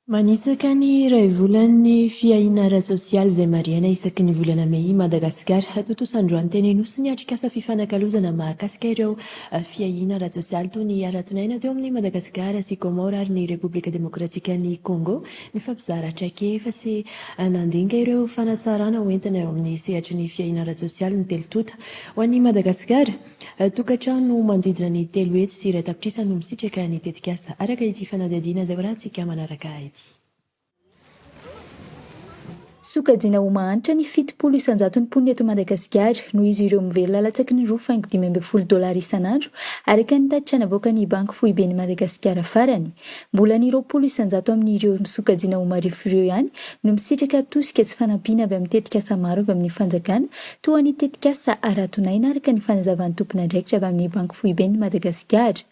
Manitsaka ny iray volan'ny fiahiana ara-tsosialy izay mariana isaky ny volana Mey Madagasikara. Tontosandroan'ny teny nosy ny atrikasa fifanakalozana mahakasika ireo fiahiana ara-tsosialy toy ny ara-tonaina teo amin'ny Madagasikara sy Komoro ary ny Repoblika Demokratika ny Congo. Ny fampizaratra kefa sy nandinga ireo fanatsarana hoentina eo amin'ny sehatry ny fiahiana ara-tsosialy ny telotota. Ho an'ny Madagasikara, tokantrano manodidina ny 3 hetsy sy iray tapitrisa no misitraka ny tetikasa araka ity fanadihadiana izay horahantsika manaraka ity. Sokajiana ho mahantra ny 700 isanjaton'ny mponina eto Madagasikara noho izy ireo mivelona latsaky ny $5.5 isanandro araka ny tatra navoaka ny banky foiben'ny Madagasikara farany. Mbola ny 20 isanjato amin'ireo misokajiana ho marifo ireo ihany no misitraka tosika tsy fanampiana avy amin'ny tetikasa maro avy amin'ny fanjakana toa ny tetikasa ara-tonaina araka ny fanazavan'ny tompon'andraikitra avy amin'ny banky foiben'ny Madagasikara.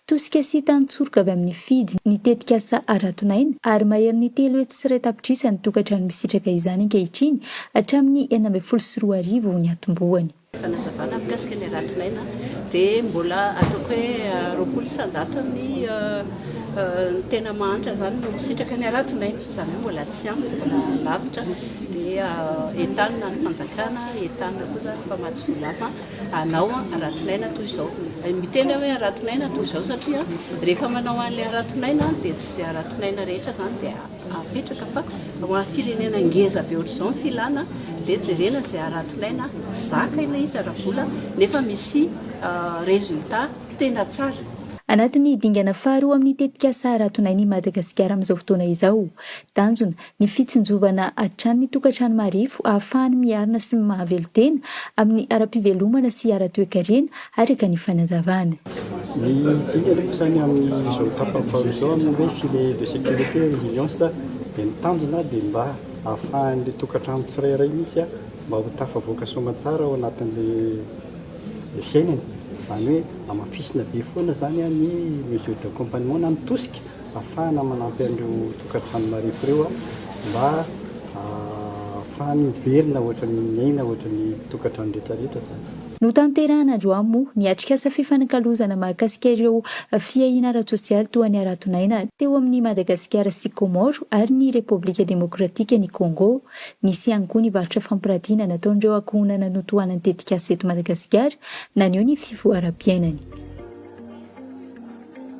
Tosika sy tantsorika avy amin'ny fidy ny tetikasa ara-tonaina ary mahery ny 3 hetsy sy iray tapitrisa ny tokantrano misitraka izany ankehitriny hatramin'ny 84 ny atombohany. Fanazavana mikasika ny ara-tonaina dia mbola ataoko hoe 20 isanjato ny tena mahantra zany no misitraka ny ara-tonaina, izany hoe mbola tsy ampy, mbola lavitra dia entanina ny fanjakana, entanina koa zany mpamatsy vola fa hanao ara-tonaina toy izao. Miteny hoe ara-tonaina toy izao satria rehefa manao an'ilay ara-tonaina dia tsy ara-tonaina rehetra zany dia apetraka fa ho an'ny firenena ngeza be ohatr'izao ny filana dia jerena izay ara-tonaina zaka ilay izy ara-bola nefa misy résultat tena tsara. Anatin'ny dingana faharoa amin'ny tetikasa ara-tonain'i Madagasikara amin'izao fotoana izao, tanjona ny fitsinjovana hatrany ny tokantrano marifo ahafahany miarina sy mahavelo-tena amin'ny ara-pivelomana sy ara-toe-karena araka ny fanazavana. Ny dingana izany amin'izao tapany faharoa izao amin'ny hoe filet de sécurité résilience dia ny tanjona dia mba ahafahan'ilay tokantrano tsirairay mihitsy mba ho tafavoaka soamantsara ao anatin'ilay fiainany. Izany hoe amafisina be foana zany ny mesure d'accompagnement na mitosika ahafahana manampy an'ireo tokantrano marifo ireo mba ahafahany miverina ohatra ny miaina ohatra ny tokantrano rehetrarehetra zany. No tanterahana androany moa ny atrikasa fifanankalozana mahakasika ireo fiahiana ara-tsosialy toa ny ara-tonaina teo amin'ny Madagasikara sy Komoro ary ny Repoblika Demokratika ny Congo. Nisy ihany koa ny varotra fampiratiana nataon'ireo ankohonana notoanan'ny tetikasa eto Madagasikara naneho ny fivoaram-piainany.